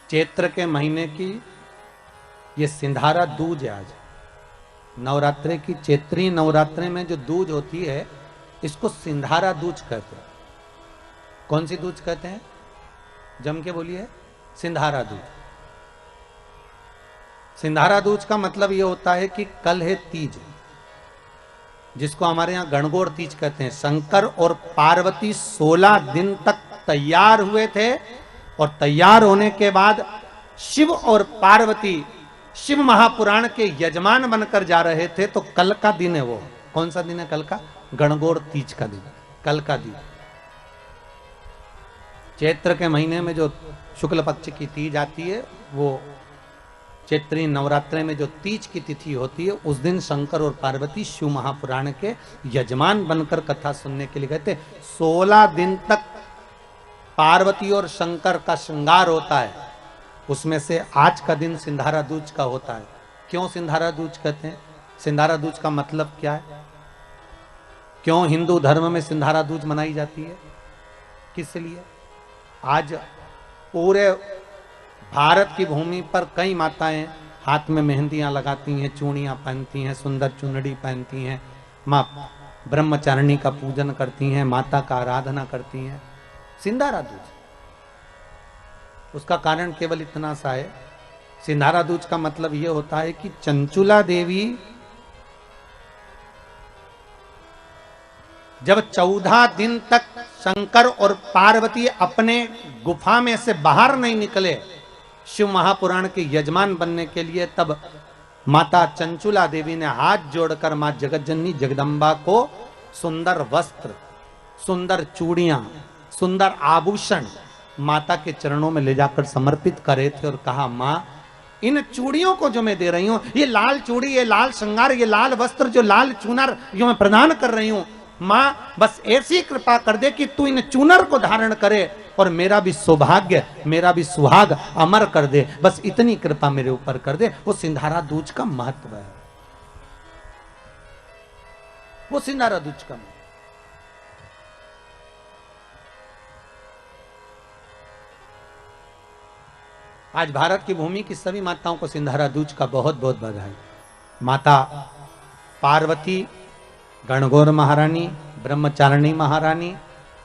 चैत्र के महीने की ये सिंधारा दूज है। आज नवरात्रे की चैत्री नवरात्रे में जो दूज होती है इसको सिंधारा दूज कहते हैं। कौन सी दूज कहते हैं? जम के बोलिए। सिंधारा दूज। सिंधारा दूज का मतलब ये होता है कि कल है तीज, जिसको हमारे यहां गणगौर तीज कहते हैं। शंकर और पार्वती 16 दिन तक तैयार हुए थे और तैयार होने के बाद शिव और पार्वती शिव महापुराण के यजमान बनकर जा रहे थे। तो कल का दिन है वो। कौन सा दिन है कल का? गणगौर तीज का दिन, कल का दिन। चैत्र के महीने में जो शुक्ल पक्ष की तीज आती है, वो चैत्री नवरात्रे में जो तीज की तिथि होती है, उस दिन शंकर और पार्वती शिव महापुराण के यजमान बनकर कथा सुनने के लिए गए थे। 16 दिन तक पार्वती और शंकर का श्रृंगार होता है। उसमें से आज का दिन सिंधारा दूज का होता है। क्यों सिंधारा दूज कहते हैं? सिंधारा दूज का मतलब क्या है? क्यों हिंदू धर्म में सिंधारा दूज मनाई जाती है? किस लिए? आज पूरे भारत की भूमि पर कई माताएं हाथ में मेहंदियां लगाती हैं, चूड़ियां पहनती हैं, सुंदर चुनड़ी पहनती हैं, मां ब्रह्मचारिणी का पूजन करती हैं, माता का आराधना करती हैं। सिंधारा दूज, उसका कारण केवल इतना सा है। सिंधारा दूज का मतलब यह होता है कि चंचुला देवी जब 14 दिन तक शंकर और पार्वती अपने गुफा में से बाहर नहीं निकले शिव महापुराण के यजमान बनने के लिए, तब माता चंचुला देवी ने हाथ जोड़कर मां जगतजननी जगदम्बा को सुंदर वस्त्र, सुंदर चूड़ियां, सुंदर आभूषण माता के चरणों में ले जाकर समर्पित करे थे और कहा, मां इन चूड़ियों को जो मैं दे रही हूं, ये लाल चूड़ी, ये लाल श्रृंगार, ये लाल वस्त्र, जो लाल चूनर जो मैं प्रदान कर रही हूं, मां बस ऐसी कृपा कर दे कि तू इन चूनर को धारण करे और मेरा भी सौभाग्य, मेरा भी सुहाग अमर कर दे। बस इतनी कृपा मेरे ऊपर कर दे। वो सिंधारा दूज का महत्व है। वो सिंधारा दूज का महत्व। आज भारत की भूमि की सभी माताओं को सिंधारा दूज का बहुत बहुत बधाई। माता पार्वती, गणगौर महारानी, ब्रह्मचारिणी महारानी,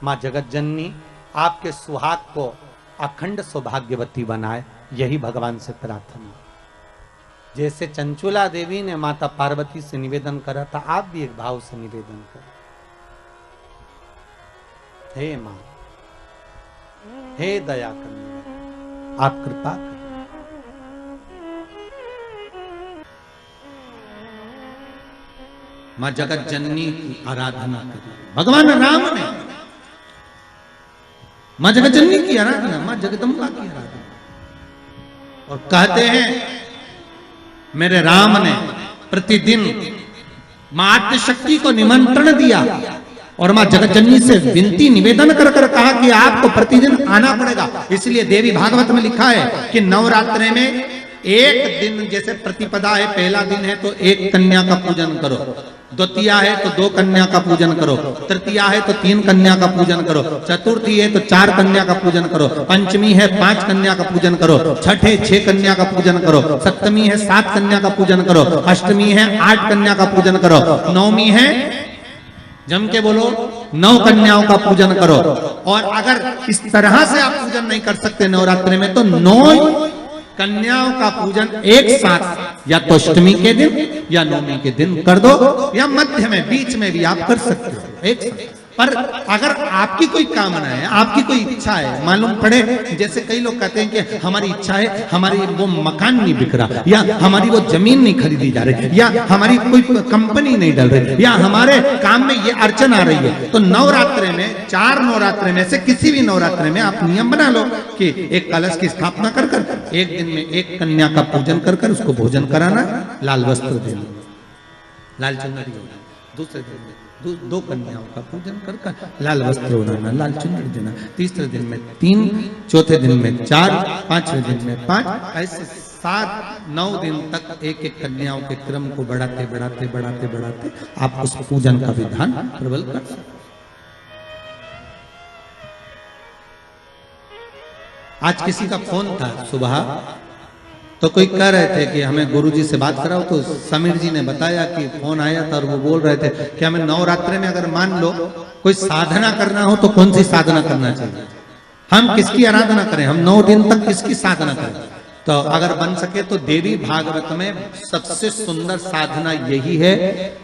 मां जगतजननी आपके सुहाग को अखंड सौभाग्यवती बनाए, यही भगवान से प्रार्थना। जैसे चंचुला देवी ने माता पार्वती से निवेदन करा था, आप भी एक भाव से निवेदन करें। हे मां, हे दया करने, आप कृपा करें। मां जगत जननी की आराधना करें। भगवान राम ने मां जगत जननी की आराधना, मां जगदम्बा की आराधना। और कहते हैं मेरे राम ने प्रतिदिन मां आद्यशक्ति को निमंत्रण दिया और मां जगत जननी से विनती निवेदन कर कर कहा कि आपको प्रतिदिन आना पड़ेगा। इसलिए देवी भागवत में लिखा है कि नवरात्रे में एक दिन, जैसे प्रतिपदा है, पहला दिन है तो एक कन्या का पूजन करो, द्वितीया है तो 2 कन्या का पूजन करो, तृतीया है तो 3 कन्या का पूजन करो, चतुर्थी है तो 4 कन्या का पूजन करो, पंचमी है 5 कन्या का पूजन करो, छठ है 6 कन्या का पूजन करो, सप्तमी है 7 कन्या का पूजन करो, अष्टमी है 8 कन्या का पूजन करो, नवमी है, जम के बोलो, 9 कन्याओं का पूजन करो। और अगर इस तरह से आप पूजन नहीं कर सकते नवरात्रि में, तो 9 कन्याओं का पूजन एक साथ या तो अष्टमी के दिन या नवमी के दिन कर दो, या मध्य में, बीच में भी आप कर सकते हो एक साथ। पर अगर आपकी कोई कामना है, आपकी कोई इच्छा है, मालूम पड़े, जैसे कई लोग कहते हैं कि हमारी इच्छा है, हमारी वो मकान नहीं बिक रहा, या हमारी वो जमीन नहीं खरीदी जा रही, या हमारी कोई कंपनी नहीं डल रही, या हमारे काम में ये अड़चन आ रही है, तो नवरात्रे में, 4 नवरात्रे में से किसी भी नवरात्रे में आप नियम बना लो कि एक कलश की स्थापना कर कर एक दिन में एक कन्या का पूजन कर कर उसको भोजन कराना, लाल वस्त्र देना, लाल चुनरी देना, दूसरे दिन में 2 कन्याओं का पूजन कर कर लाल वस्त्र ओढ़ाना, लाल चुनरी देना, तीसरे दिन में 3, चौथे दिन में 4, 5वें दिन में 5, ऐसे 7-9 दिन तक एक एक कन्याओं के क्रम को बढ़ाते बढ़ाते बढ़ाते बढ़ाते आप उस पूजन का विधान प्रबल कर सकते। आज किसी का फोन था सुबह, तो कोई कह रहे थे कि हमें गुरुजी से बात कराओ, तो समीर जी ने बताया कि फोन आया था और वो बोल रहे थे कि हमें नवरात्रि में अगर मान लो कोई साधना करना हो तो कौन सी साधना करना चाहिए, हम किसकी आराधना करें, हम 9 दिन तक किसकी साधना करें। तो अगर बन सके तो देवी भागवत में सबसे सुंदर साधना यही है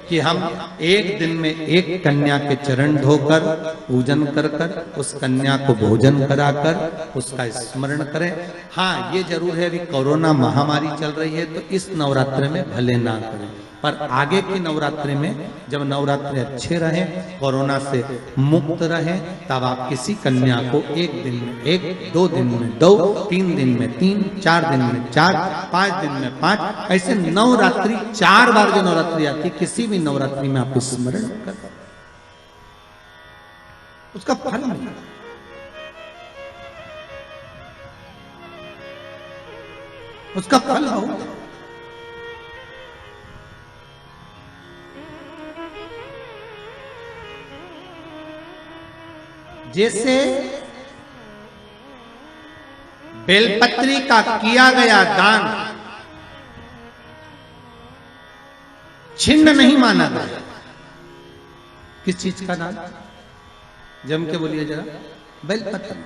कि हम एक दिन में एक कन्या के चरण धोकर पूजन कर कर उस कन्या को भोजन कराकर उसका स्मरण करें। हाँ, ये जरूर है अभी कोरोना महामारी चल रही है तो इस नवरात्रि में भले ना करें, पर आगे की नवरात्रि में जब नवरात्रि अच्छे रहें, कोरोना से मुक्त रहें, तब आप किसी कन्या को एक दिन में 1, 2 दिन में 2, 3 दिन में 3, 4 दिन में 4, 5 दिन में 5, ऐसे नवरात्रि 4 बार जो नवरात्रि आती, किसी भी नवरात्रि में आप स्मरण कर उसका फल मिलेगा। उसका फल होगा। जैसे बेलपत्री का किया गया दान छिन्न नहीं माना गया। किस चीज का दान? जम के बोलिए जरा। बेलपत्री।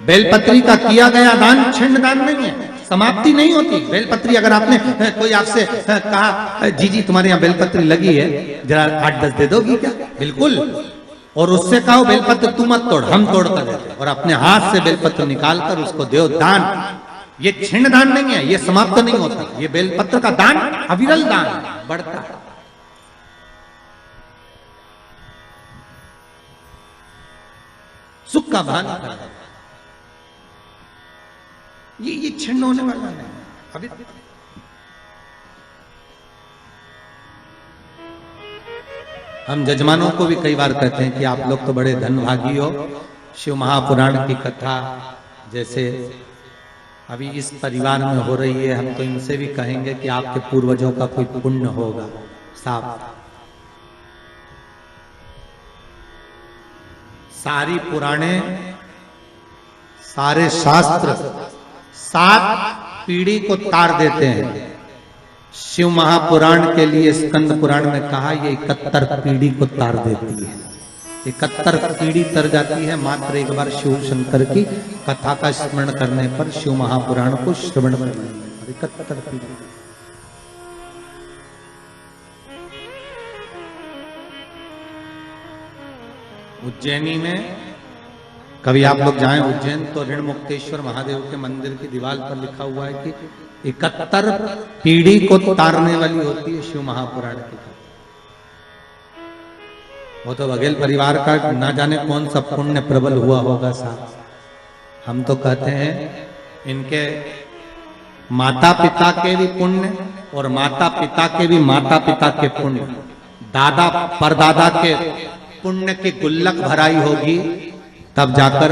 बेलपत्री का किया गया दान छिन्न दान नहीं है, समाप्ति नहीं होती। बेलपत्री अगर आपने कोई आपसे कहा जी जी तुम्हारे यहाँ बेलपत्री लगी है, जरा 8-10 दे दोगी क्या? बिल्कुल। और उससे कहो बेलपत्र तू मत तोड़, हम तोड़ कर देते, और अपने हाथ से बेलपत्र निकालकर उसको दो दान। ये छिन्न दान नहीं है, ये समाप्त नहीं होता। ये बेलपत्र का दान अविरल दान बढ़ता है। सुख का भान करता, ये छिन्न होने वाला नहीं अभी। हम जजमानों को भी कई बार कहते हैं कि आप लोग तो बड़े धनभागी हो, शिव महापुराण की कथा जैसे अभी इस परिवार में हो रही है, हम तो इनसे भी कहेंगे कि आपके पूर्वजों का कोई पुण्य होगा। साफ सारी पुराणे, सारे शास्त्र 7 पीढ़ी को तार देते हैं। शिव महापुराण के लिए स्कंद पुराण में कहा ये 71 पीढ़ी को तार देती है। 71 पीढ़ी तर जाती है मात्र एक बार शिव शंकर की कथा का स्मरण करने पर, शिव महापुराण को श्रवण करने पर 71 पीढ़ी। उज्जैनी में कभी आप लोग जाएं उज्जैन तो ऋण मुक्तेश्वर महादेव के मंदिर की दीवार पर लिखा हुआ है कि 71 पीढ़ी को तारने वाली होती है शिव महापुराण की। वो तो बघेल परिवार का ना जाने कौन सा पुण्य प्रबल हुआ होगा साहब। हम तो कहते हैं इनके माता पिता के भी पुण्य और माता पिता के भी माता पिता के पुण्य, दादा परदादा के पुण्य की गुल्लक भराई होगी, तब जाकर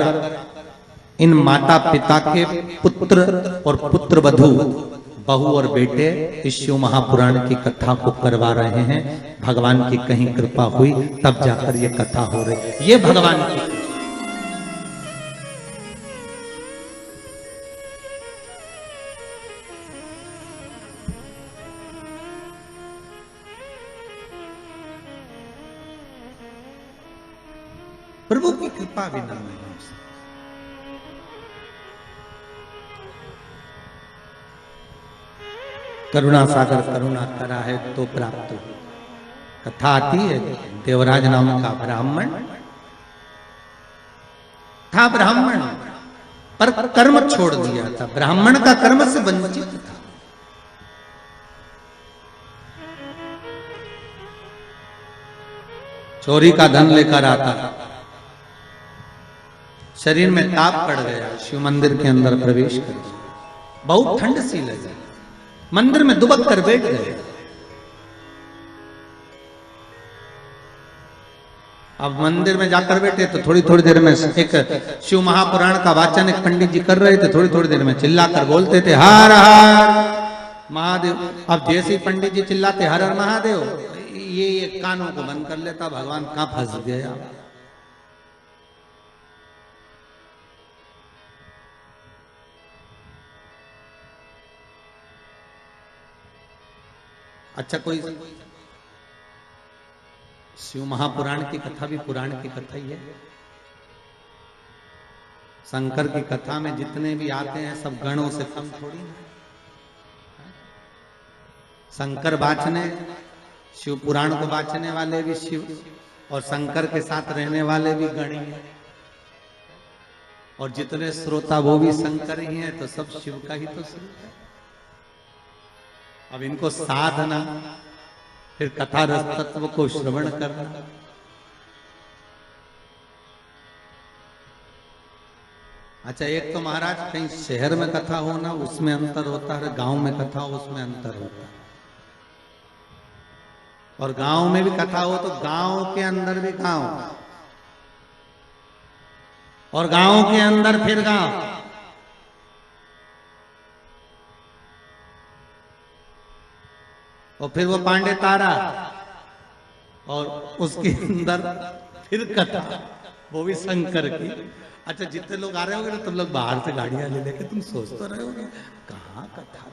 इन माता पिता के पुत्र और पुत्र वधू, बहू और बेटे इस शिव महापुराण की कथा को करवा रहे हैं। भगवान की कहीं कृपा हुई तब जाकर ये कथा हो रही। ये भगवान की प्रभु की कृपा बिना नहीं हो सकती। करुणा सागर करुणा करा है तो प्राप्त हो। कथा आती है देवराज नाम का ब्राह्मण था, ब्राह्मण पर कर्म छोड़ दिया था, ब्राह्मण का कर्म से वंचित था। चोरी का धन लेकर आता, शरीर में ताप पड़ गया, शिव मंदिर के अंदर प्रवेश कर दिया। बहुत ठंड सी लगी, मंदिर में दुबक कर बैठ गए। अब मंदिर में जाकर बैठे तो थोड़ी थोड़ी देर में एक शिव महापुराण का वाचन एक पंडित जी कर रहे थे, थोड़ी थोड़ी देर में चिल्लाकर बोलते थे हर हर महादेव। अब जैसे पंडित जी चिल्लाते हर हर महादेव, ये कानों को बंद कर लेता, भगवान कहां फंस गया। अच्छा, कोई शिव महापुराण की कथा भी पुराण की कथा ही है। शंकर की कथा में जितने भी आते हैं सब गणों से कम थोड़ी ना। शंकर बाँचने, शिव पुराण को बाँचने वाले भी शिव, और शंकर के साथ रहने वाले भी गण ही हैं, और जितने श्रोता वो भी शंकर ही हैं, तो सब शिव का ही तो स्वरूप है। अब इनको साधना, फिर कथा रस तत्व को श्रवण करना, अच्छा एक तो महाराज कहीं शहर में कथा हो ना उसमें अंतर होता है, गांव में कथा हो उसमें अंतर होता है। और गांव में भी कथा हो तो गांव के अंदर भी गांव, और गांव के अंदर फिर गांव, और फिर वो पांडे तारा, और उसके अंदर फिर कथा, वो भी शंकर की। अच्छा जितने लोग आ रहे होंगे ना तुम लोग बाहर से गाड़ियां ले लेके तुम सोच तो रहे होगे कहाँ कथा।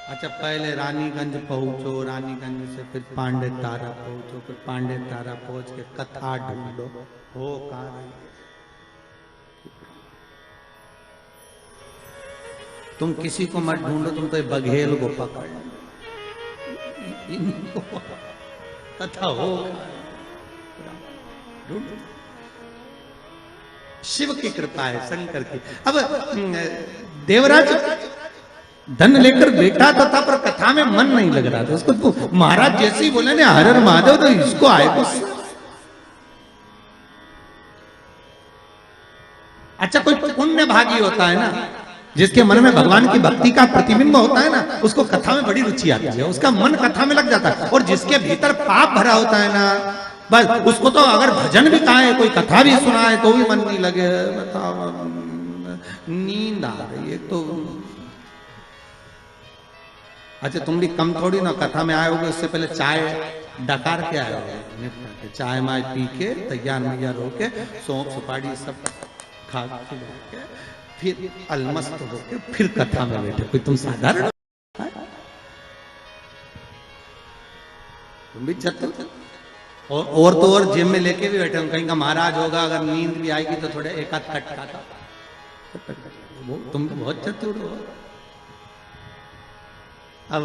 अच्छा पहले रानीगंज पहुंचो, रानीगंज से फिर पांडे तारा पहुंचो, फिर पांडे तारा पहुंच के कथा ढूंढो, हो कहाँ तुम किसी को मत ढूंढो, तुम तो बघेल को पकड़ कथा हो ढूंढो। शिव की कृपा है, शंकर की। अब देवराज धन लेकर बैठा तो था पर कथा में मन नहीं लग रहा था उसको। तो महाराज जैसे ही बोले ना हर हर महादेव, तो इसको आए गुस्सा। अच्छा कोई पुण्य भागी होता है ना, जिसके मन में भगवान की भक्ति का प्रतिबिंब होता है ना, उसको कथा में बड़ी रुचि आती है, उसका मन कथा में लग जाता है। और जिसके भीतर पाप भरा होता है ना, बस उसको तो अगर भजन भी कहा है, कोई कथा भी सुनाए तो भी मन नहीं लगे। बताओ नींद आ रही है तो। अच्छा तुम भी कम थोड़ी ना कथा में आए होगे, उससे पहले चाय डकार के आए होगे, चाय माय पी के तैयार मैयार होके सौंफ सुपारी सब खा के फिर अलमस्त होके फिर कथा में बैठे। कोई तुम साधारण, तुम भी चतुर। और तो और जेब में लेके भी बैठे, कहीं का महाराज होगा, अगर नींद भी आएगी तो थोड़े एक आध कट खाता। तुम बहुत चतुर हो। अब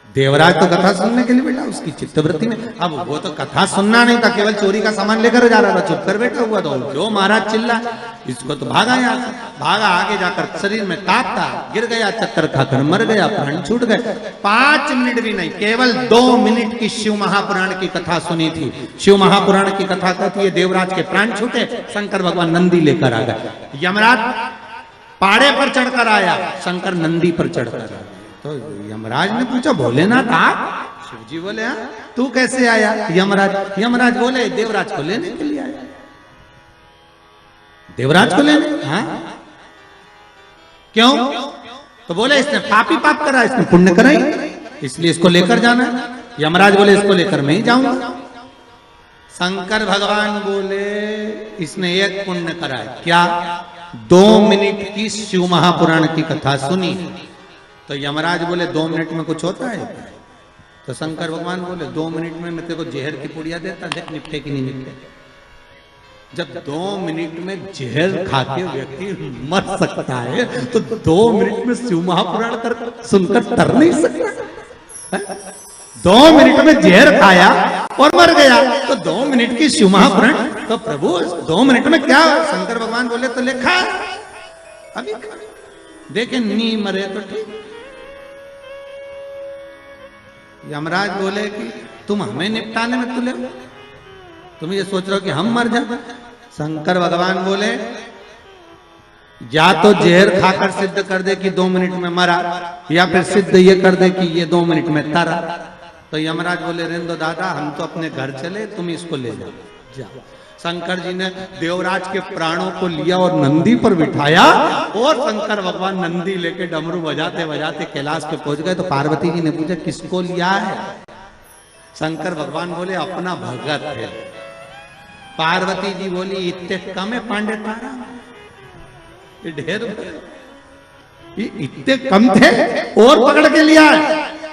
देवराज तो कथा सुनने के लिए बैठा, उसकी चित्तवृत्ति में। अब वो तो कथा सुनना नहीं था, केवल चोरी का सामान लेकर जा रहा था, चुप कर बैठा हुआ था। जो महाराज चिल्ला, इसको तो भागा यहाँ से, भागा आगे जाकर शरीर में काटता, गिर गया, चक्कर खाकर मर गया, प्राण छूट गए। 5 मिनट भी नहीं, केवल 2 मिनट की शिव महापुराण की कथा सुनी थी। शिव महापुराण की कथा कहती है देवराज के प्राण छूटे, शंकर भगवान नंदी लेकर आ गए। यमराज पाड़े पर चढ़कर आया, शंकर नंदी पर चढ़कर आया। तो यमराज ने पूछा भोलेनाथ आप? शिव जी बोले हाँ। तू कैसे आया? यमराज बोले देवराज को लेने के लिए आया। देवराज को लेने? हाँ। क्यों? तो बोले इसने पापी पाप करा, इसने पुण्य करा ही, इसलिए इसको लेकर जाना। यमराज बोले इसको लेकर मैं ही जाऊंगा। शंकर भगवान बोले इसने एक पुण्य करा है। क्या? 2 मिनट की शिव महापुराण की कथा सुनी। तो यमराज बोले 2 मिनट में कुछ होता है? तो शंकर भगवान बोले 2 मिनट में मैं तेरे को जहर की पुड़िया देता, देख निपटे कि नहीं निपटे। जब 2 मिनट में जहर खा के व्यक्ति मर सकता है तो 2 मिनट में शिव महापुराण सुनकर तर नहीं सकता। 2 मिनट में जहर खाया और मर गया तो 2 मिनट की शिव महापुराण। तो प्रभु 2 मिनट में क्या? शंकर भगवान बोले तो लिखा अभी देखे नी मरे तो ठीक। यमराज बोले कि तुम हमें निपटाने में तुले, तुम ये सोच रहे हो कि हम मर जाए। शंकर भगवान बोले या तो जहर खाकर सिद्ध कर दे कि 2 मिनट में मरा, या फिर सिद्ध ये कर दे कि ये 2 मिनट में तरा। तो यमराज बोले रेंदो दादा, हम तो अपने घर चले, तुम इसको ले जाओ। शंकर जी ने देवराज के प्राणों को लिया और नंदी पर बिठाया, और शंकर भगवान नंदी लेके डमरू बजाते बजाते कैलाश पे पहुंच गए। तो पार्वती जी ने पूछा किसको लिया है? शंकर भगवान बोले अपना भगत है। पार्वती जी बोली इतने कम है पांडे तारा, ये ढेर। ये इतने कम थे और पकड़ के लिया।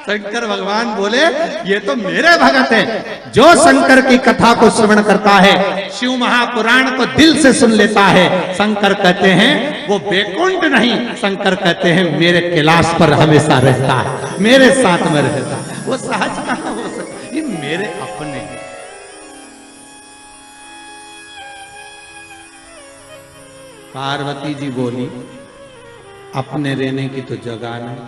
शंकर भगवान बोले ये तो मेरे भगत है। जो शंकर की कथा को श्रवण करता है, शिव महापुराण को दिल से सुन लेता है, शंकर कहते हैं वो बैकुंठ नहीं, शंकर कहते हैं मेरे कैलाश पर हमेशा रहता है, मेरे साथ में रहता है। वो सहज कहां हो सकता, ये मेरे अपने। पार्वती जी बोली अपने रहने की तो जगह नहीं,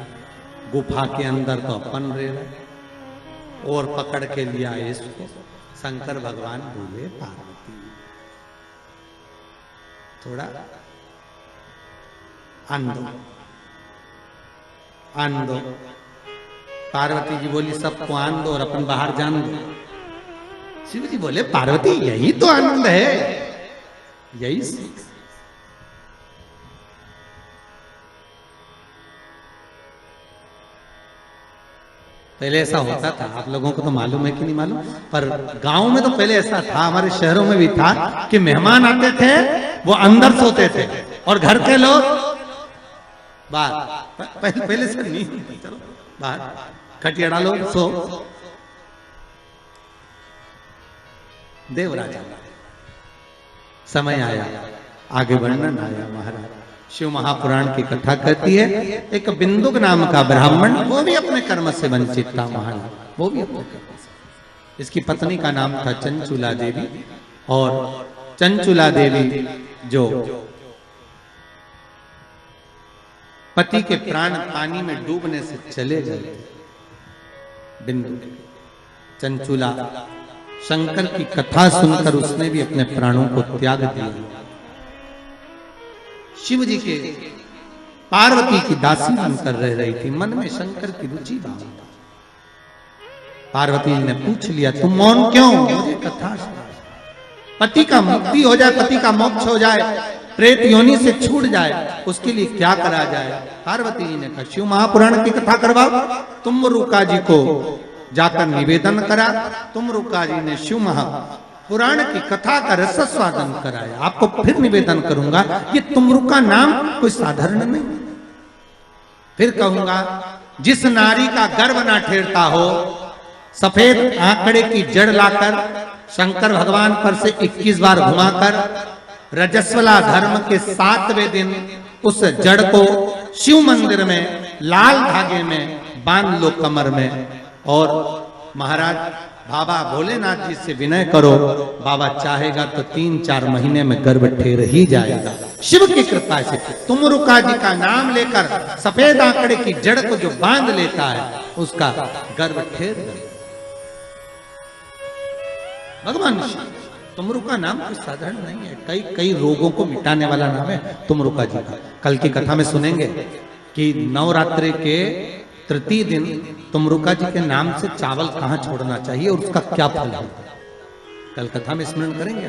गुफा के अंदर तो अपन रह रहे और पकड़ के लिया इसको। शंकर भगवान बोले पार्वती थोड़ा अंधो अंधो। पार्वती जी बोली सबको आन दो और अपन बाहर जान दो। शिव जी बोले पार्वती यही तो आनंद है, यही पहले ऐसा होता था। आप लोगों को तो मालूम है कि नहीं मालूम, पर गांव में तो पहले ऐसा था, हमारे शहरों में भी था कि मेहमान आते थे वो अंदर सोते थे और घर के लोग बाहर। पहले से नहीं, चलो बाहर खटिया डालो सो। देवराजा समय आया, आगे वर्णन आया। महाराज शिव महापुराण की कथा कहती है एक बिंदुक नाम का ब्राह्मण, वो भी अपने कर्म से वंचित था। महाराज वो भी अपने कर्म से। इसकी पत्नी का नाम था चंचुला देवी, और चंचुला देवी जो पति के प्राण पानी में डूबने से चले गए, बिंदु चंचुला शंकर की कथा सुनकर उसने भी अपने प्राणों को त्याग दिया। शिव जी के पार्वती की दासी बनकर रह रही थी, मन में शंकर की रुचि भाव। पार्वती ने पूछ लिया तुम मौन क्यों? मुझे कथा पति का मुक्ति हो जाए, पति का मोक्ष हो जाए, प्रेत योनि से छूट जाए, उसके लिए क्या करा जाए? पार्वती जी ने कहा शिव महापुराण की कथा करवाओ। तुम रुका जी को जाकर निवेदन करा। तुम रुका जी ने शिव महापुराण की कथा का रसास्वादन कराया। आपको फिर निवेदन करूंगा, ये तुमरुक का नाम कोई साधारण नहीं। फिर कहूंगा जिस नारी का गर्भ ना ठेरता हो, सफेद आंकड़े की जड़ लाकर शंकर भगवान पर से 21 बार घुमाकर रजस्वला धर्म के 7वें दिन उस जड़ को शिव मंदिर में लाल धागे में बांध लो कमर में, और महाराज बाबा भोलेनाथ जी से विनय करो, बाबा चाहेगा तो 3-4 महीने में गर्भ ठेर ही जाएगा शिव की कृपा से। तुम रुका जी का नाम लेकर सफेद आंकड़े की जड़ को जो बांध लेता है उसका गर्भ ठेर भगवान शिव। तुमरुका नाम कोई साधारण नहीं है, कई कई रोगों को मिटाने वाला नाम है तुमरुका जी का। कल की कथा में सुनेंगे कि नवरात्रि के तृतीय दिन तुमरुका जी के नाम से चावल कहाँ छोड़ना चाहिए और उसका क्या फल है, कल कथा में स्मरण करेंगे।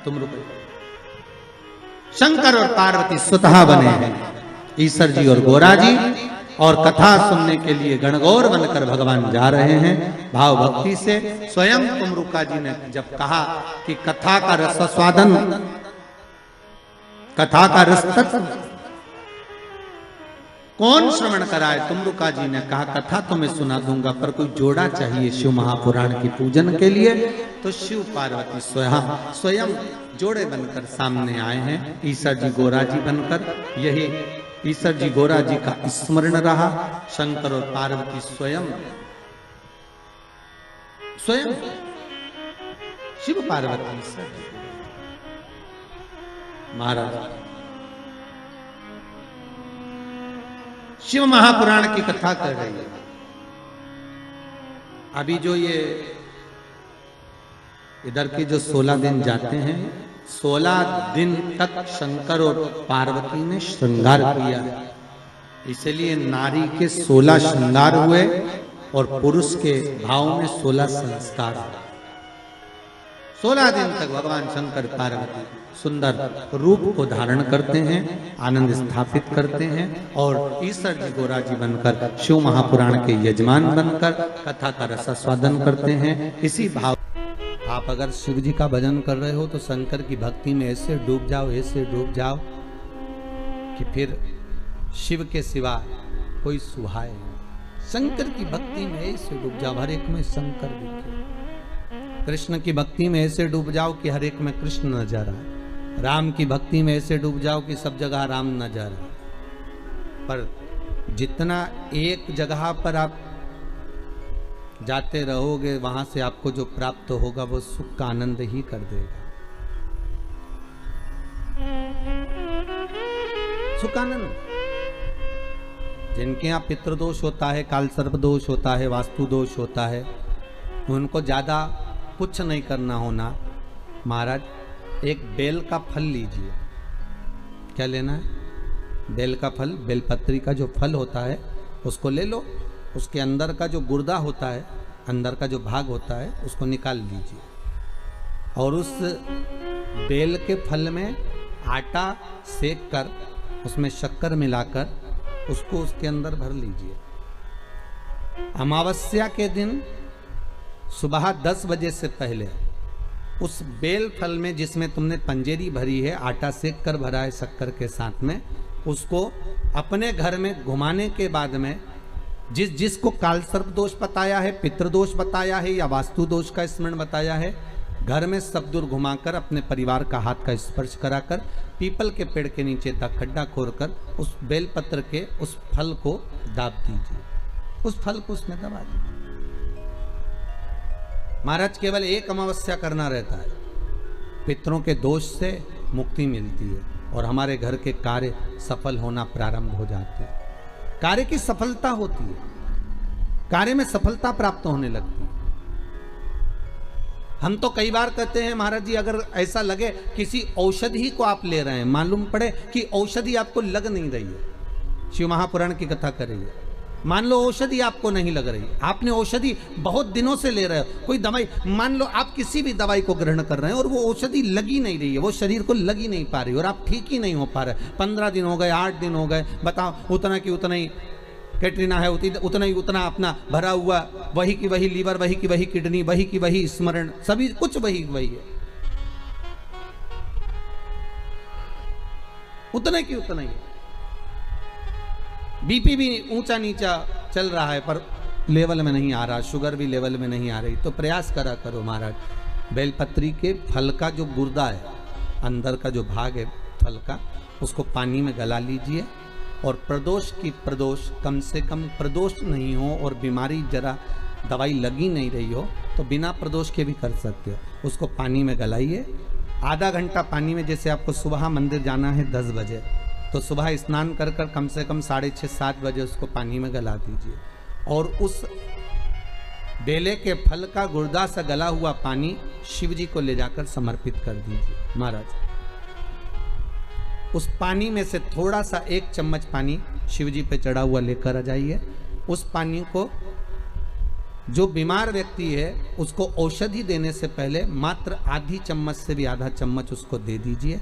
तुमरुका शंकर और पार्वती स्वतः बने हैं, ईश्वर जी और गोरा जी, और कथा सुनने के लिए गणगौर बनकर भगवान जा रहे हैं भाव भक्ति से। स्वयं तुमरुका जी ने जब कहा कि कथा का रसास्वादन, कथा का रस कौन श्रवण कराए, तुमरुका जी ने कहा कथा तो मैं सुना दूंगा, पर कोई जोड़ा चाहिए शिव महापुराण की पूजन के लिए। तो शिव पार्वती स्वयं जोड़े बनकर सामने आए हैं, ईश्वर जी गोरा जी बनकर। यही ईश्वर जी गोरा जी का स्मरण रहा। शंकर और पार्वती स्वयं शिव पार्वती महाराज शिव महापुराण की कथा कर रही है। अभी जो ये इधर के जो 16 दिन जाते हैं, 16 दिन तक शंकर और पार्वती ने श्रृंगार किया, इसलिए नारी के 16 श्रृंगार हुए और पुरुष के भाव में 16 संस्कार। 16 दिन तक भगवान शंकर पार्वती सुंदर रूप को धारण करते हैं, आनंद स्थापित करते हैं, और ईश्वर जी गोरा जी बनकर शिव महापुराण के यजमान बनकर कथा का रसास्वादन करते हैं। इसी भाव आप अगर शिव जी का भजन कर रहे हो तो शंकर की भक्ति में ऐसे डूब जाओ कि फिर शिव के सिवा कोई सुहाए नहीं। शंकर की भक्ति में ऐसे डूब जाओ हर एक में शंकर दिखे। कृष्ण की भक्ति में ऐसे डूब जाओ कि हर एक में कृष्ण नजर आए। राम की भक्ति में ऐसे डूब जाओ कि सब जगह राम नजर आए। पर जितना एक जगह पर आप जाते रहोगे वहां से आपको जो प्राप्त होगा वो सुख का आनंद ही कर देगा। सुख आनंद। जिनके यहाँ पितृदोष होता है, काल सर्प दोष होता है, वास्तु दोष होता है, उनको ज्यादा कुछ नहीं करना होना। महाराज एक बेल का फल लीजिए। क्या लेना है? बेल का फल, बेलपत्री का जो फल होता है उसको ले लो। उसके अंदर का जो गुर्दा होता है, अंदर का जो भाग होता है, उसको निकाल लीजिए और उस बेल के फल में आटा सेक कर उसमें शक्कर मिलाकर उसको उसके अंदर भर लीजिए। अमावस्या के दिन सुबह 10 बजे से पहले उस बेल फल में जिसमें तुमने पंजेरी भरी है, आटा सेक कर भरा है शक्कर के साथ में, उसको अपने घर में घुमाने के बाद में जिसको काल सर्प दोष बताया है, पितृदोष बताया है या वास्तु दोष का स्मरण बताया है, घर में सब दूर घुमाकर अपने परिवार का हाथ का स्पर्श कराकर पीपल के पेड़ के नीचे खड्डा खोदकर उस बेलपत्र के उस फल को दाब दीजिए। उस फल को उसमें दबा दीजिए। महाराज केवल एक अमावस्या करना रहता है, पितरों के दोष से मुक्ति मिलती है और हमारे घर के कार्य सफल होना प्रारंभ हो जाते हैं। कार्य की सफलता होती है, कार्य में सफलता प्राप्त होने लगती है। हम तो कई बार कहते हैं महाराज जी, अगर ऐसा लगे किसी औषधि को आप ले रहे हैं, मालूम पड़े कि औषधि आपको लग नहीं रही है, शिव महापुराण की कथा कर रही है, मान लो औषधि आपको नहीं लग रही, आपने औषधि बहुत दिनों से ले रहे हो, कोई दवाई, मान लो आप किसी भी दवाई को ग्रहण कर रहे हैं और वो औषधि लगी नहीं रही है, वो शरीर को लगी नहीं पा रही और आप ठीक ही नहीं हो पा रहे। 15 दिन हो गए, 8 दिन हो गए, बताओ, उतना की उतना ही कैटरीना है, उतना ही उतना अपना भरा हुआ, वही की वही लीवर, वही की वही किडनी, वही की वही स्मरण, सभी कुछ वही वही है, उतने की उतना ही। बीपी भी ऊंचा नीचा चल रहा है पर लेवल में नहीं आ रहा, शुगर भी लेवल में नहीं आ रही। तो प्रयास करा करो महाराज, बेलपत्री के फल का जो गुर्दा है, अंदर का जो भाग है फल का, उसको पानी में गला लीजिए और प्रदोष कम से कम प्रदोष नहीं हो और बीमारी जरा दवाई लगी नहीं रही हो तो बिना प्रदोष के भी कर सकते हो। उसको पानी में गलाइए, आधा घंटा पानी में, जैसे आपको सुबह मंदिर जाना है 10 बजे, तो सुबह स्नान कर कर कम से कम 6:30-7 बजे उसको पानी में गला दीजिए और उस बेले के फल का गुर्दा से गला हुआ पानी शिव जी को ले जाकर समर्पित कर दीजिए। महाराज उस पानी में से थोड़ा सा 1 चम्मच पानी शिव जी पे चढ़ा हुआ लेकर आ जाइए। उस पानी को जो बीमार व्यक्ति है उसको औषधि देने से पहले मात्र आधी चम्मच से भी आधा चम्मच उसको दे दीजिए।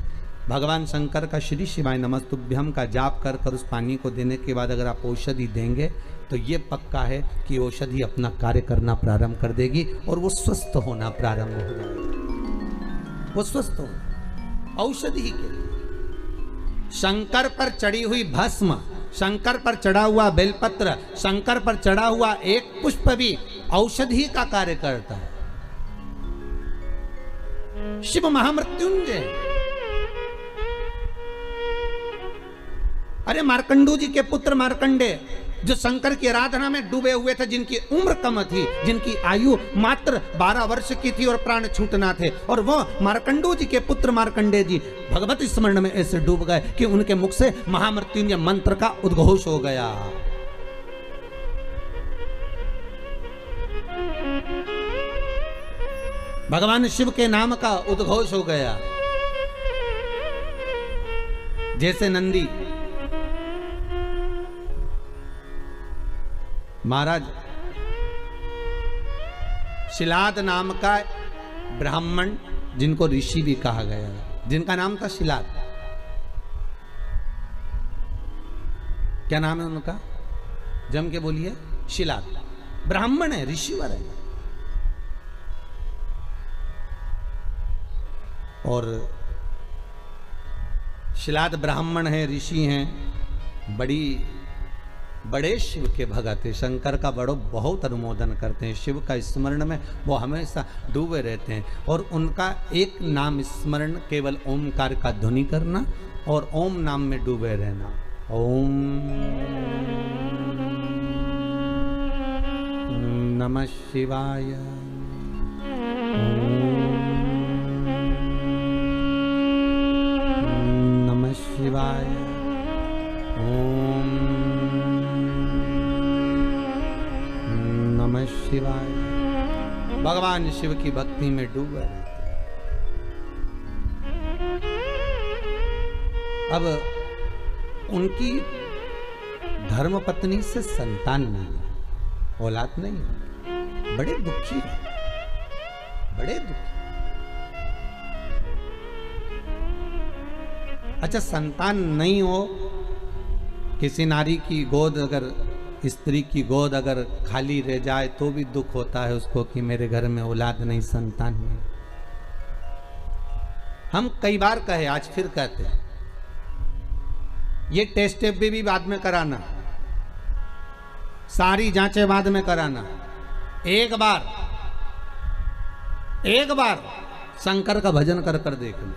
भगवान शंकर का श्री शिवाय नमस्तुभ्यम का जाप कर कर उस पानी को देने के बाद अगर आप औषधि देंगे तो ये पक्का है कि औषधि अपना कार्य करना प्रारंभ कर देगी और वो स्वस्थ होना प्रारंभ हो जाएगा। वो स्वस्थ होना औषधि के लिए। शंकर पर चढ़ी हुई भस्म, शंकर पर चढ़ा हुआ बेलपत्र, शंकर पर चढ़ा हुआ एक पुष्प भी औषधि का कार्य करता है। शिव महामृत्युंजय। अरे मार्कंडू जी के पुत्र मार्कंडे जो शंकर की आराधना में डूबे हुए थे, जिनकी उम्र कम थी, जिनकी आयु मात्र 12 वर्ष की थी और प्राण छूटना थे, और वो मार्कंडू जी के पुत्र मार्कंडे जी भगवत स्मरण में ऐसे डूब गए कि उनके मुख से महामृत्युंजय मंत्र का उद्घोष हो गया। भगवान शिव के नाम का उद्घोष हो गया। जैसे नंदी महाराज, शिलाद नाम का ब्राह्मण जिनको ऋषि भी कहा गया, जिनका नाम था शिलाद। क्या नाम है उनका? जम के बोलिए। शिलाद ब्राह्मण है, ऋषिवर है। और शिलाद ब्राह्मण है, ऋषि हैं, बड़े शिव के भगत है, शंकर का बहुत अनुमोदन करते हैं, शिव का स्मरण में वो हमेशा डूबे रहते हैं। और उनका एक नाम स्मरण केवल ओमकार का ध्वनि करना और ओम नाम में डूबे रहना। ओम नमः शिवाय, ओम नमः शिवाय, ओम नमः शिवाय। भगवान शिव की भक्ति में डूबे रहते। अब उनकी धर्मपत्नी से संतान नहीं है, औलाद नहीं है, बड़े दुखी है, बड़े दुखी। अच्छा, संतान नहीं हो, किसी नारी की गोद अगर, स्त्री की गोद अगर खाली रह जाए तो भी दुख होता है उसको कि मेरे घर में औलाद नहीं, संतान नहीं। हम कई बार कहे, आज फिर कहते हैं, ये टेस्ट भी बाद में कराना, सारी जांचें बाद में कराना। एक बार शंकर का भजन कर कर देख लो।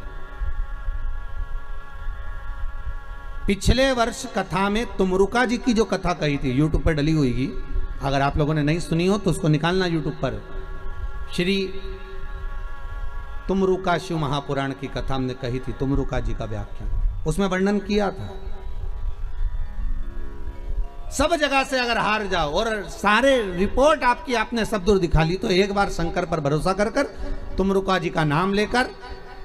पिछले वर्ष कथा में तुमरुका जी की जो कथा कही थी, यूट्यूब पर डली हुई, अगर आप लोगों ने नहीं सुनी हो तो उसको निकालना यूट्यूब पर। श्री तुमरुका शिव महापुराण की कथा हमने कही थी, तुमरुका जी का व्याख्यान, उसमें वर्णन किया था। सब जगह से अगर हार जाओ और सारे रिपोर्ट आपकी आपने सब दूर दिखा ली, तो एक बार शंकर पर भरोसा कर कर तुमरुका जी का नाम लेकर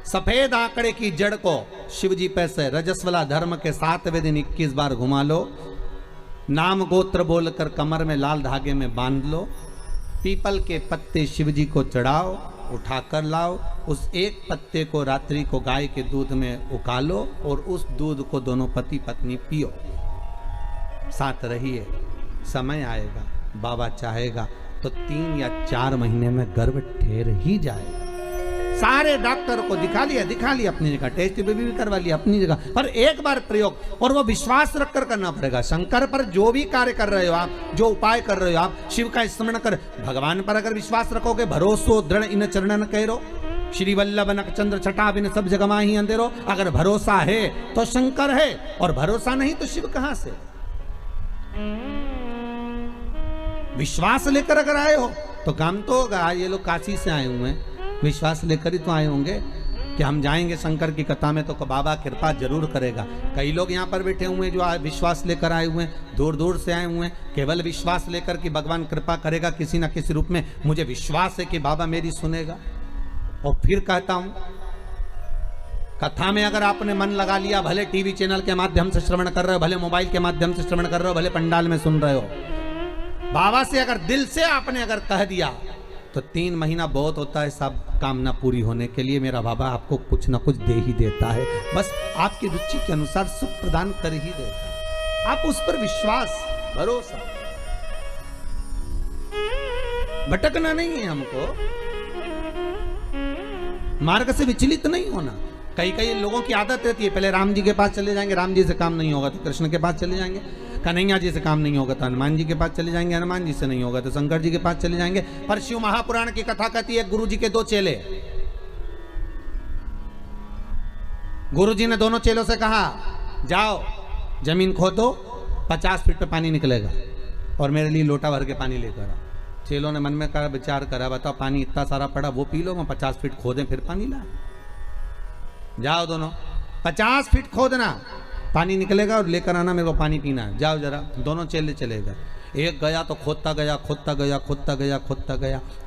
सफेद आंकड़े की जड़ को शिवजी पे से रजस्वला धर्म के 7वें दिन 21 बार घुमा लो, नाम गोत्र बोलकर कमर में लाल धागे में बांध लो, पीपल के पत्ते शिवजी को चढ़ाओ, उठाकर लाओ, उस एक पत्ते को रात्रि को गाय के दूध में उकालो और उस दूध को दोनों पति पत्नी पियो, साथ रहिए। समय आएगा, बाबा चाहेगा तो 3 या 4 महीने में गर्भ ठहर ही जाएगा। सारे डॉक्टर को दिखा लिया अपनी जगह, टेस्ट भी करवा लिया अपनी जगह, पर एक बार प्रयोग, और वो विश्वास रखकर करना पड़ेगा। शंकर पर जो भी कार्य कर रहे हो आप, जो उपाय कर रहे हो आप, शिव का स्मरण कर, भगवान पर अगर विश्वास रखोगे, भरोसो दृढ़ इन चरणन कहो, श्री वल्लभ नख चंद्र छटा बिन सब जगह माही अंधेरो। अगर भरोसा है तो शंकर है, और भरोसा नहीं तो शिव कहां से। विश्वास लेकर अगर आए हो तो काम तो होगा। ये लोग काशी से आए हुए हैं, विश्वास लेकर ही तो आए होंगे कि हम जाएंगे शंकर की कथा में तो बाबा कृपा जरूर करेगा। कई लोग यहाँ पर बैठे हुए हैं जो विश्वास लेकर आए हुए हैं, दूर दूर से आए हुए हैं, केवल विश्वास लेकर कि भगवान कृपा करेगा किसी ना किसी रूप में, मुझे विश्वास है कि बाबा मेरी सुनेगा। और फिर कहता हूं, कथा में अगर आपने मन लगा लिया, भले टीवी चैनल के माध्यम से श्रवण कर रहे हो, भले मोबाइल के माध्यम से श्रवण कर रहे हो, भले पंडाल में सुन रहे हो, बाबा से अगर दिल से आपने अगर कह दिया तो 3 महीना बहुत होता है सब कामना पूरी होने के लिए। मेरा बाबा आपको कुछ ना कुछ दे ही देता है, बस आपकी रुचि के अनुसार सुख प्रदान कर ही देता है। आप उस पर विश्वास, भरोसा, भटकना नहीं है हमको, मार्ग से विचलित नहीं होना। कई लोगों की आदत रहती है, पहले राम जी के पास चले जाएंगे, राम जी से काम नहीं होगा तो कृष्ण के पास चले जाएंगे, कन्हैया जी से काम नहीं होगा तो हनुमान जी के पास चले जाएंगे, हनुमान जी से नहीं होगा तो शंकर जी के पास चले जाएंगे। पर शिव महापुराण की कथा कहती है, गुरु जी के 2 चेले, गुरु जी ने दोनों चेलों से कहा, जाओ जमीन खोदो, 50 फीट पे पानी निकलेगा और मेरे लिए लोटा भर के पानी लेकर आओ। चेलों ने मन में कहा, विचार करा, बताओ पानी इतना सारा पड़ा, वो पी लो, मैं 50 फीट खोदें फिर पानी ला। जाओ दोनों, 50 फीट खोदना, पानी निकलेगा और लेकर आना, मेरे को पानी पीना है, जाओ जरा। दोनों चेले चले गए। एक गया तो खोदता गया,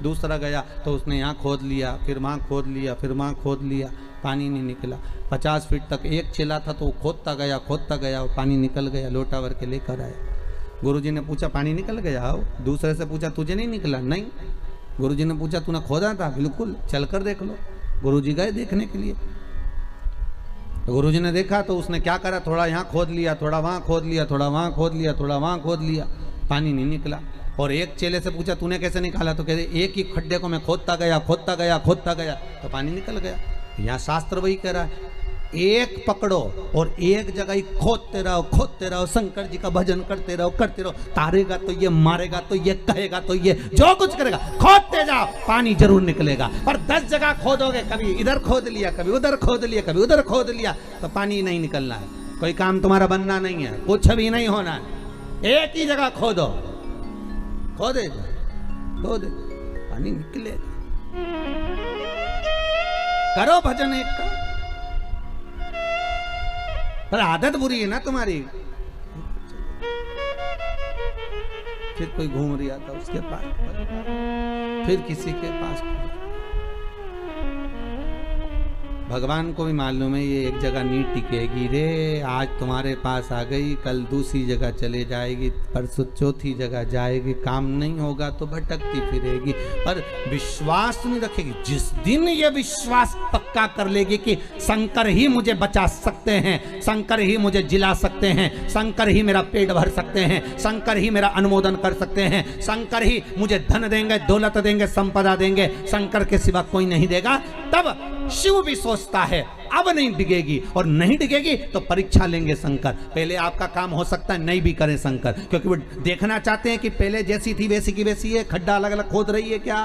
दूसरा गया तो उसने यहाँ खोद लिया, फिर वहाँ खोद लिया, फिर वहाँ खोद लिया, पानी नहीं निकला। 50 फीट तक एक चेला था तो वो खोदता गया और पानी निकल गया, लोटा भर के लेकर आया। गुरुजी ने पूछा, पानी निकल गया? आओ। दूसरे से पूछा, तुझे नहीं निकला? नहीं। गुरुजी ने पूछा, तूने खोदा था? बिल्कुल, चलकर देख लो। गुरुजी गए देखने के लिए, तो गुरुजी ने देखा तो उसने क्या करा, थोड़ा यहाँ खोद लिया, थोड़ा वहाँ खोद लिया, थोड़ा वहाँ खोद लिया, थोड़ा वहाँ खोद लिया, पानी नहीं निकला। और एक चेले से पूछा, तूने कैसे निकाला? तो कहते, एक ही खड्डे को मैं खोदता गया तो पानी निकल गया। यहाँ शास्त्र वही कह रहा है, एक पकड़ो और एक जगह ही खोदते रहो, शंकर जी का भजन करते रहो। तारेगा तो ये, मारेगा तो ये, कहेगा तो ये, जो कुछ करेगा खोदते जाओ, पानी जरूर निकलेगा। पर 10 जगह खोदोगे, कभी इधर खोद लिया, कभी उधर खोद लिया, कभी उधर खोद लिया, तो पानी नहीं निकलना है, कोई काम तुम्हारा बनना नहीं है, कुछ भी नहीं होना है। एक ही जगह खोदो, खोदे पानी निकलेगा। करो भजन एक का, पर आदत बुरी है ना तुम्हारी। फिर कोई घूम रहा था उसके पास, फिर किसी के पास। भगवान को भी मालूम है ये एक जगह नहीं टिकेगी रे, आज तुम्हारे पास आ गई, कल दूसरी जगह चले जाएगी, परसों चौथी जगह जाएगी, काम नहीं होगा तो भटकती फिरेगी, पर विश्वास नहीं रखेगी। जिस दिन ये विश्वास पक्का कर लेगी कि शंकर ही मुझे बचा सकते हैं, शंकर ही मुझे जिला सकते हैं, शंकर ही मेरा पेट भर सकते हैं, शंकर ही मेरा अनुमोदन कर सकते हैं, शंकर ही मुझे धन देंगे, दौलत देंगे, संपदा देंगे, शंकर के सिवा कोई नहीं देगा, तब शिव भी सोचता है अब नहीं डिगेगी, और नहीं डिगेगी तो परीक्षा लेंगे शंकर। पहले आपका काम हो सकता है नहीं भी करें शंकर, क्योंकि वो देखना चाहते हैं कि पहले जैसी थी वैसी की वैसी है, खड्डा अलग अलग खोद रही है क्या,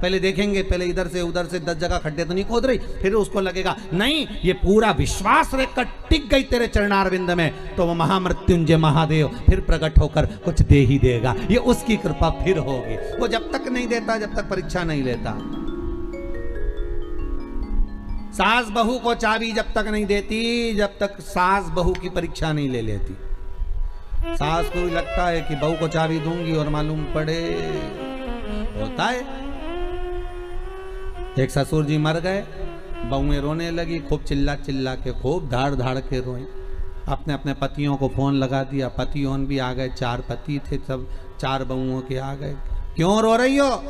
पहले देखेंगे, पहले इधर से उधर से 10 जगह खड्डे तो नहीं खोद रही, फिर उसको लगेगा नहीं ये पूरा विश्वास रहकर टिक गई तेरे चरणारविंद में, तो वो महामृत्युंजय महादेव फिर प्रकट होकर कुछ दे ही देगा, ये उसकी कृपा फिर होगी। वो जब तक नहीं देता, जब तक परीक्षा नहीं लेता। सास बहू को चाबी जब तक नहीं देती, जब तक सास बहू की परीक्षा नहीं ले लेती। सास को भी लगता है कि बहू को चाबी दूंगी और मालूम पड़े होता है। एक ससुर जी मर गए, बहुएं रोने लगी, खूब चिल्ला चिल्ला के, खूब धाड़ धाड़ के रोई। अपने अपने पतियों को फोन लगा दिया, पतियों भी आ गए, 4 पति थे, सब 4 बहुओं के आ गए। क्यों रो रही हो?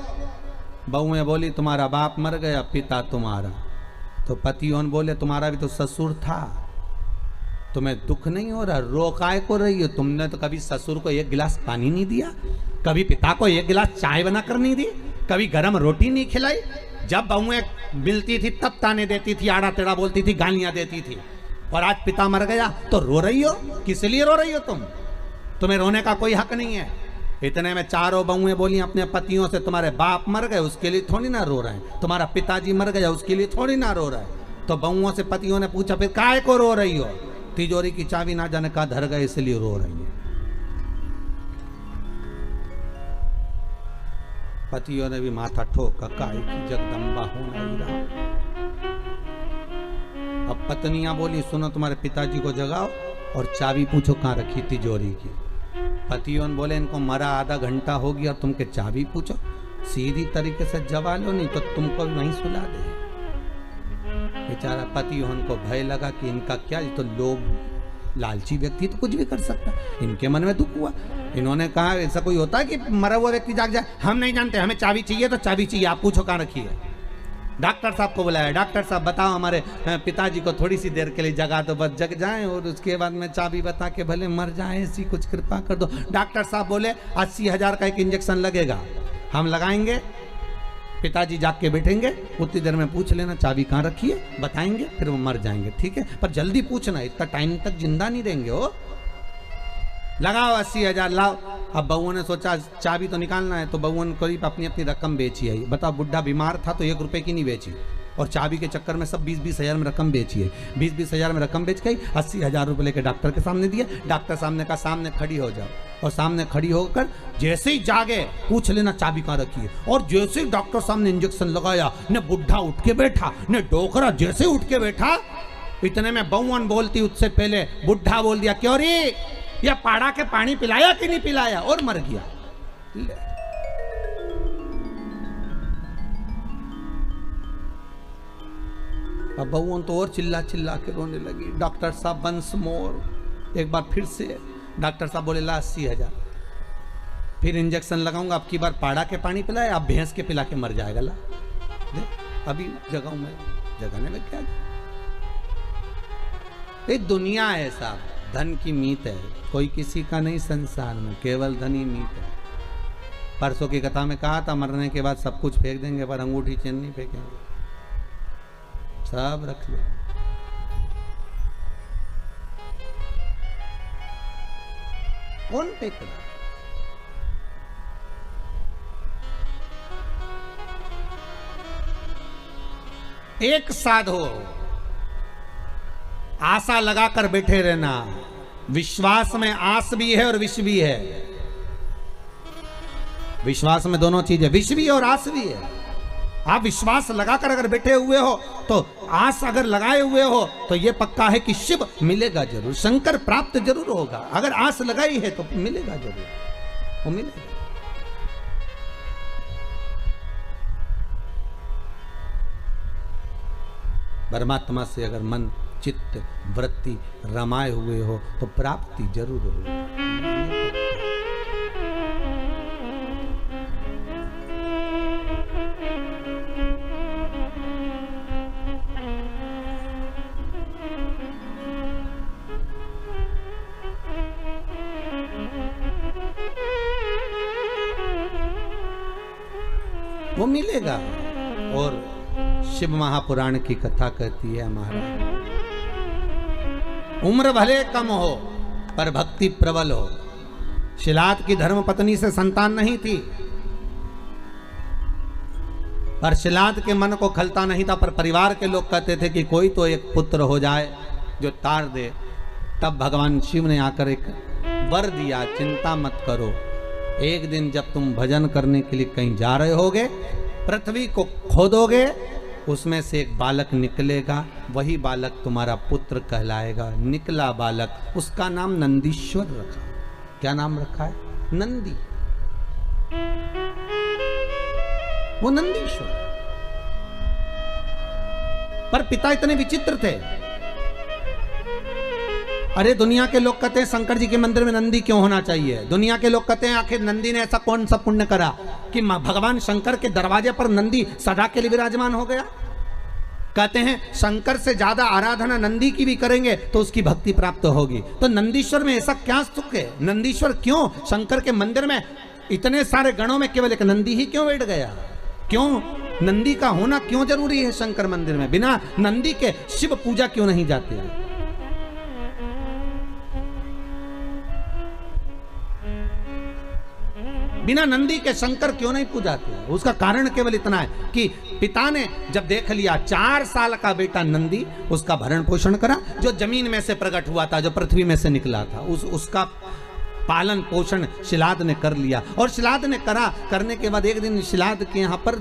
बहुएं बोली तुम्हारा बाप मर गया, पिता तुम्हारा। तो पतियों बोले तुम्हारा भी तो ससुर था, तुम्हें दुख नहीं हो रहा, रो काय को रही हो? तुमने तो कभी ससुर को 1 गिलास पानी नहीं दिया, कभी पिता को 1 गिलास चाय बनाकर नहीं दी, कभी गरम रोटी नहीं खिलाई। जब बहुएं मिलती थी तब ताने देती थी, आड़ा टेढ़ा बोलती थी, गालियां देती थी, और आज पिता मर गया तो रो रही हो। किस लिए रो रही हो तुम? तुम्हें रोने का कोई हक नहीं है। इतने में 4 बहुएं बोली अपने पतियों से तुम्हारे बाप मर गए उसके लिए थोड़ी ना रो रहे हैं, तुम्हारा पिताजी मर गया उसके लिए थोड़ी ना रो रहे हैं। तो बहुओं से पतियों ने पूछा फिर काय को रो रही हो? तिजोरी की चाबी ना जाने का धर गए इसलिए रो रही है। पतियों ने भी माथा ठोका, काय की जगदम्बा हो नहीं रहा। अब पत्नियां बोली सुनो तुम्हारे पिताजी को जगाओ और चाबी पूछो कहाँ रखी तिजोरी की। पतियों बोले इनको मरा आधा घंटा हो गया और तुमके चाबी पूछो, सीधी तरीके से जवा लो नहीं तो तुमको भी वहीं सुला दे। बेचारा पतियों को भय लगा कि इनका क्या, ये तो लोभ लालची व्यक्ति तो कुछ भी कर सकता, इनके मन में दुख हुआ। इन्होंने कहा ऐसा कोई होता है कि मरा हुआ व्यक्ति जाग जाए? हम नहीं जानते, हमें चाबी चाहिए तो चाबी चाहिए, आप पूछो कहाँ रखी है। डॉक्टर साहब को बुलाया, डॉक्टर साहब बताओ हमारे पिताजी को थोड़ी सी देर के लिए जगा दो, बस जग जाएं और उसके बाद में चाबी बता के भले मर जाएं, ऐसी कुछ कृपा कर दो। डॉक्टर साहब बोले 80,000 का एक इंजेक्शन लगेगा, हम लगाएंगे, पिताजी जाग के बैठेंगे, उतनी देर में पूछ लेना चाबी कहाँ रखी है, बताएंगे, फिर वो मर जाएंगे, ठीक है? पर जल्दी पूछना, इतना टाइम तक जिंदा नहीं देंगे हो। लगाओ 80,000 लाओ। अब बउओं ने सोचा चाबी तो निकालना है, तो बउओं ने करीब अपनी अपनी रकम बेची है। बताओ बुढ़ा बीमार था तो 1 रुपए की नहीं बेची, और चाबी के चक्कर में सब 20-20 हज़ार में रकम बेची है। 20-20 हज़ार में रकम बेच गई, 80,000 रुपये लेकर डॉक्टर के सामने दिया। डॉक्टर सामने का सामने खड़ी हो जाओ, और सामने खड़ी होकर जैसे ही जागे पूछ लेना चाबी कहाँ रखी है। और जैसे ही डॉक्टर सामने इंजेक्शन लगाया, ने बुढ़ा उठ के बैठा, ने डोकरा जैसे उठ के बैठा, इतने में बउवन बोलती उससे पहले बुढ़ा बोल दिया क्यों रे, या पाड़ा के पानी पिलाया कि नहीं पिलाया, और मर गया। अब बउवन तो और चिल्ला चिल्ला के रोने लगी। डॉक्टर साहब वंस मोर, एक बार फिर से डॉक्टर साहब बोले ला 80,000, फिर इंजेक्शन लगाऊंगा, अब की बार पाड़ा के पानी पिलाए, अब भैंस के पिला के मर जाएगा। ला अभी जगाऊं मैं, जगाने में क्या, ये दुनिया है साहब, धन की मीत है, कोई किसी का नहीं संसार में, केवल धन ही मीत है। परसों की कथा में कहा था मरने के बाद सब कुछ फेंक देंगे पर अंगूठी चेन नहीं फेंकेंगे, सब रख लो। फोन पे करा। एक साधो आशा लगाकर बैठे रहना। विश्वास में आस भी है और विष भी है। विश्वास में दोनों चीजें, विष भी है और आस भी है। आप विश्वास लगाकर अगर बैठे हुए हो तो आस अगर लगाए हुए हो तो यह पक्का है कि शिव मिलेगा जरूर, शंकर प्राप्त जरूर होगा। अगर आस लगाई है तो मिलेगा जरूर, वो मिलेगा। परमात्मा से अगर मन चित्त वृत्ति रमाए हुए हो तो प्राप्ति जरूर हो। वो मिलेगा। और शिव महापुराण की कथा कहती है महाराज, उम्र भले कम हो पर भक्ति प्रबल हो। शिलाद की धर्म पत्नी से संतान नहीं थी, पर शिलाद के मन को खलता नहीं था, पर परिवार के लोग कहते थे कि कोई तो एक पुत्र हो जाए जो तार दे। तब भगवान शिव ने आकर एक वर दिया, चिंता मत करो, एक दिन जब तुम भजन करने के लिए कहीं जा रहे होगे, पृथ्वी को खोदोगे, उसमें से एक बालक निकलेगा, वही बालक तुम्हारा पुत्र कहलाएगा। निकला बालक, उसका नाम नंदीश्वर रखा। क्या नाम रखा है? नंदी। वो नंदीश्वर। पर पिता इतने विचित्र थे। अरे दुनिया के लोग कहते हैं शंकर जी के मंदिर में नंदी क्यों होना चाहिए। दुनिया के लोग कहते हैं आखिर नंदी ने ऐसा कौन सा पुण्य करा कि भगवान शंकर के दरवाजे पर नंदी सदा के लिए विराजमान हो गया। कहते हैं शंकर से ज्यादा आराधना नंदी की भी करेंगे तो उसकी भक्ति प्राप्त होगी। तो नंदीश्वर में ऐसा क्या सुख है? नंदीश्वर क्यों शंकर के मंदिर में इतने सारे गणों में केवल एक नंदी ही क्यों बैठ गया? क्यों नंदी का होना क्यों जरूरी है शंकर मंदिर में? बिना नंदी के शिव पूजा क्यों नहीं जाते? बिना नंदी के शंकर क्यों नहीं पूजाते? उसका कारण केवल इतना है कि पिता ने जब देख लिया 4 साल का बेटा नंदी, उसका भरण पोषण करा, जो जमीन में से प्रकट हुआ था, जो पृथ्वी में से निकला था, उसका पालन पोषण शिलाद ने कर लिया। और शिलाद ने करने के बाद एक दिन शिलाद के यहाँ पर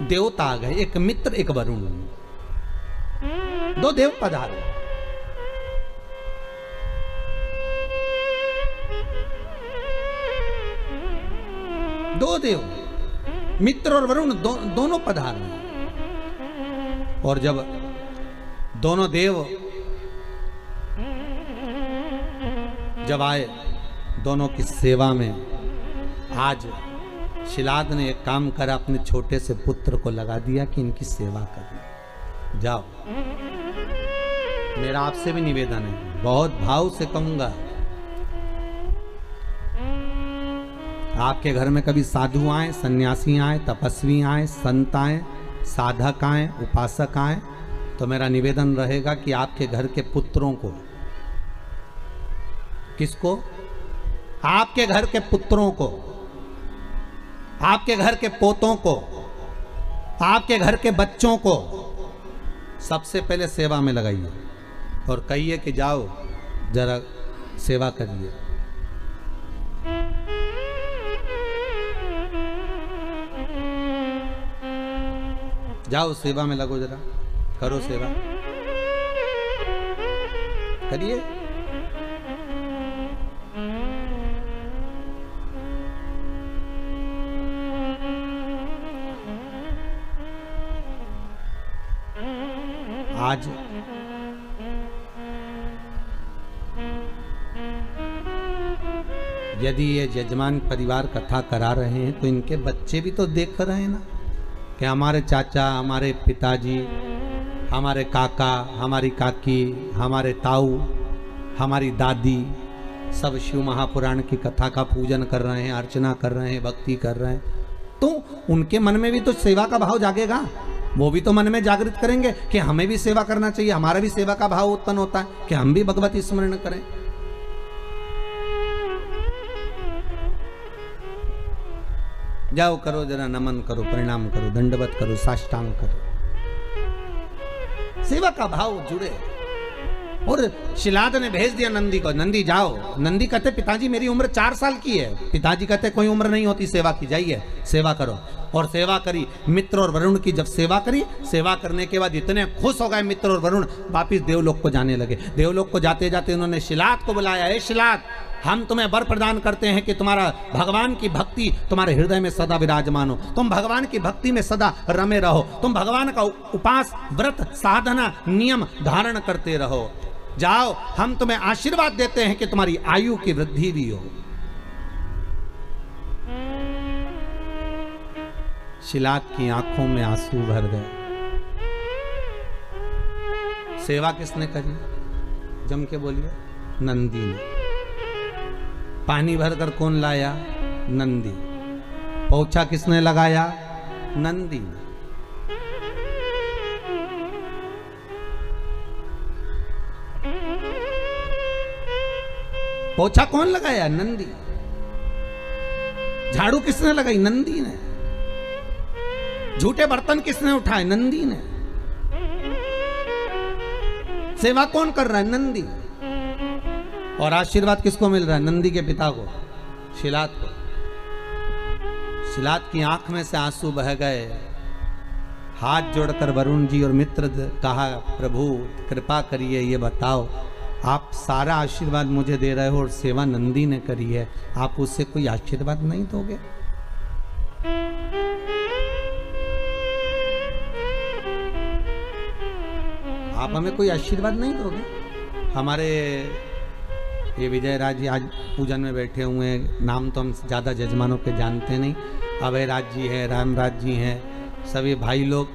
देवता आ गए, एक मित्र एक वरुण, 2 देव पधारे। दो देव, मित्र और वरुण दोनों पधारे। और जब दोनों देव जब आए दोनों की सेवा में, आज शिलाद ने एक काम करा, अपने छोटे से पुत्र को लगा दिया कि इनकी सेवा करना। जाओ, मेरा आपसे भी निवेदन है, बहुत भाव से कहूंगा, आपके घर में कभी साधु आए, सन्यासी आए, तपस्वी आए, संत आए, साधक आए, उपासक आए, तो मेरा निवेदन रहेगा कि आपके घर के पुत्रों को, किसको? आपके घर के पुत्रों को, आपके घर के पोतों को, आपके घर के बच्चों को सबसे पहले सेवा में लगाइए और कहिए कि जाओ जरा सेवा करिए। जाओ सेवा में लगो, जरा करो सेवा, करिए। आज यदि ये यजमान परिवार कथा करा रहे हैं तो इनके बच्चे भी तो देख रहे हैं ना कि हमारे चाचा, हमारे पिताजी, हमारे काका, हमारी काकी, हमारे ताऊ, हमारी दादी सब शिव महापुराण की कथा का पूजन कर रहे हैं, अर्चना कर रहे हैं, भक्ति कर रहे हैं, तो उनके मन में भी तो सेवा का भाव जागेगा। वो भी तो मन में जागृत करेंगे कि हमें भी सेवा करना चाहिए, हमारा भी सेवा का भाव उत्पन्न होता है कि हम भी भगवती स्मरण करें। जाओ करो, जरा नमन करो, प्रणाम करो, दंडवत करो, साष्टांग करो। सेवा का भाव जुड़े। और शिलाद ने भेज दिया नंदी को, नंदी जाओ। नंदी कहते पिताजी मेरी उम्र 4 साल की है। पिताजी कहते कोई उम्र नहीं होती सेवा की, जाइए सेवा करो। और सेवा करी मित्र और वरुण की। जब सेवा करी, सेवा करने के बाद इतने खुश हो गए मित्र और वरुण, वापिस देवलोक को जाने लगे। देवलोक को जाते जाते उन्होंने शिलाद को बुलाया, ए शिलाद, हम तुम्हें वर प्रदान करते हैं कि तुम्हारा भगवान की भक्ति तुम्हारे हृदय में सदा विराजमान हो, तुम भगवान की भक्ति में सदा रमे रहो, तुम भगवान का उपास व्रत साधना नियम धारण करते रहो। जाओ, हम तुम्हें आशीर्वाद देते हैं कि तुम्हारी आयु की वृद्धि भी हो। शिलाद की आंखों में आंसू भर गए। सेवा किसने करी? जम के बोलिए, नंदी ने। पानी भरकर कौन लाया? नंदी। पोछा किसने लगाया? नंदी ने। पोछा कौन लगाया? नंदी। झाड़ू किसने लगाई? नंदी ने। झूठे बर्तन किसने उठाए? नंदी ने। सेवा कौन कर रहा है? नंदी। और आशीर्वाद किसको मिल रहा है? नंदी के पिता को, शिलाद को। शिलाद की आंख में से आंसू बह गए। हाथ जोड़कर वरुण जी और मित्र कहा, प्रभु कृपा करिए, ये बताओ आप सारा आशीर्वाद मुझे दे रहे हो और सेवा नंदी ने करी है, आप उससे कोई आशीर्वाद नहीं दोगे? आप हमें कोई आशीर्वाद नहीं दोगे? हमारे ये विजय राज जी आज पूजन में बैठे हुए हैं, नाम तो हम ज़्यादा जजमानों के जानते नहीं। अभय राज जी हैं, रामराज जी हैं, सभी भाई लोग।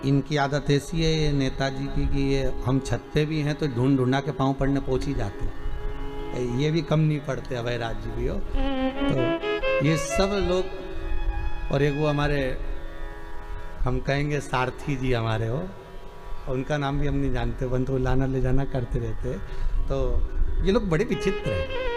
इनकी आदत ऐसी है नेताजी की कि ये हम छत पे भी हैं तो ढूंढ ढूंढा के पाँव पड़ने पहुँच ही जाते हैं। ये भी कम नहीं पड़ते, अभय राज जी भी हो। तो ये सब लोग, और एक वो हमारे हम कहेंगे सारथी जी हमारे हो, उनका नाम भी हम नहीं जानते, बंधु लाना ले जाना करते रहते। तो ये लोग बड़े विचित्र हैं।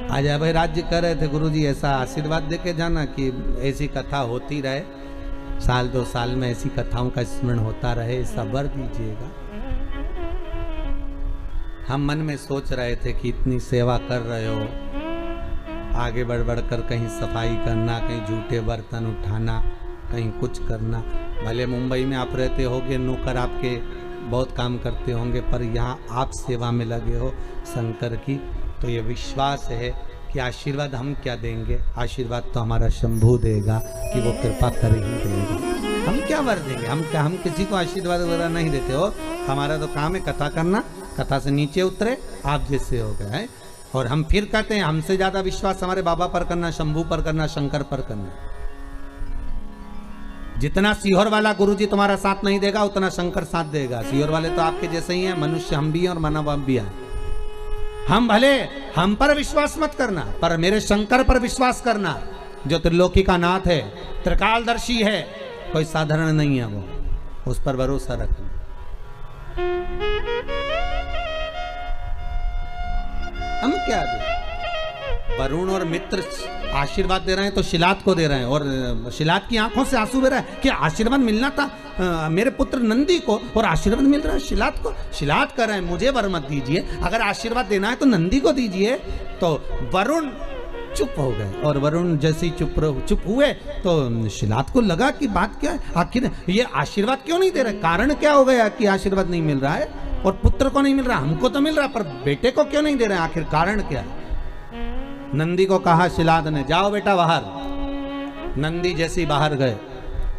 आज अभय राज जी कह रहे थे, गुरुजी ऐसा आशीर्वाद देके जाना कि ऐसी कथा होती रहे, साल 2 साल में ऐसी कथाओं का स्मरण होता रहे, ऐसा वर दीजिएगा। हम मन में सोच रहे थे कि इतनी सेवा कर रहे हो, आगे बढ़ बढ़ कर कहीं सफाई करना, कहीं झूठे बर्तन उठाना, कहीं कुछ करना। भले मुंबई में आप रहते होंगे, नौकर आपके बहुत काम करते होंगे, पर यहाँ आप सेवा में लगे हो शंकर की, तो ये विश्वास है कि आशीर्वाद हम क्या देंगे, आशीर्वाद तो हमारा शंभू देगा कि वो कृपा कर ही देगा। हम क्या वर देंगे? हम किसी को आशीर्वाद वगैरह नहीं देते हो। हमारा तो काम है कथा करना, कथा से नीचे उतरे आप जैसे हो गए हैं। और हम फिर कहते हैं हमसे ज्यादा विश्वास हमारे बाबा पर करना, शंभू पर करना, शंकर पर करना। जितना सीहोर वाला गुरुजी तुम्हारा साथ नहीं देगा, उतना शंकर साथ देगा। सीहोर वाले तो आपके जैसे ही हैं, मनुष्य हम भी हैं और मानव आप भी हैं। हम भले हम पर विश्वास मत करना, पर मेरे शंकर पर विश्वास करना, जो त्रिलोकी का नाथ है, त्रिकालदर्शी है, कोई साधारण नहीं है वो, उस पर भरोसा रखना। हम क्या दे? वरुण और मित्र आशीर्वाद दे रहे हैं तो शिलाद को दे रहे हैं, और शिलाद की आंखों से आंसू बह रहा है कि आशीर्वाद मिलना था मेरे पुत्र नंदी को और आशीर्वाद मिल रहा है शिलाद को। शिलाद कर रहे हैं मुझे वर मत दीजिए, अगर आशीर्वाद देना है तो नंदी को दीजिए। तो वरुण चुप हो गए, और वरुण जैसे ही चुप हुए तो शिलाद को लगा कि बात क्या है, आखिर ये आशीर्वाद क्यों नहीं दे रहे, कारण क्या हो गया कि आशीर्वाद नहीं मिल रहा है, और पुत्र को नहीं मिल रहा, हमको तो मिल रहा पर बेटे को क्यों नहीं दे रहे, आखिर कारण क्या है। नंदी को कहा शिलाद ने, जाओ बेटा बाहर। नंदी जैसे ही बाहर गए,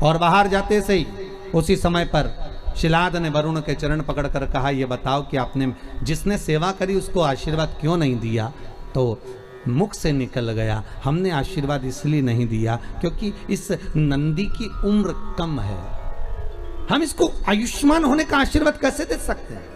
और बाहर जाते से ही उसी समय पर शिलाद ने वरुण के चरण पकड़कर कहा, ये बताओ कि आपने जिसने सेवा करी उसको आशीर्वाद क्यों नहीं दिया। तो मुख से निकल गया, हमने आशीर्वाद इसलिए नहीं दिया क्योंकि इस नंदी की उम्र कम है, हम इसको आयुष्मान होने का आशीर्वाद कैसे दे सकते हैं।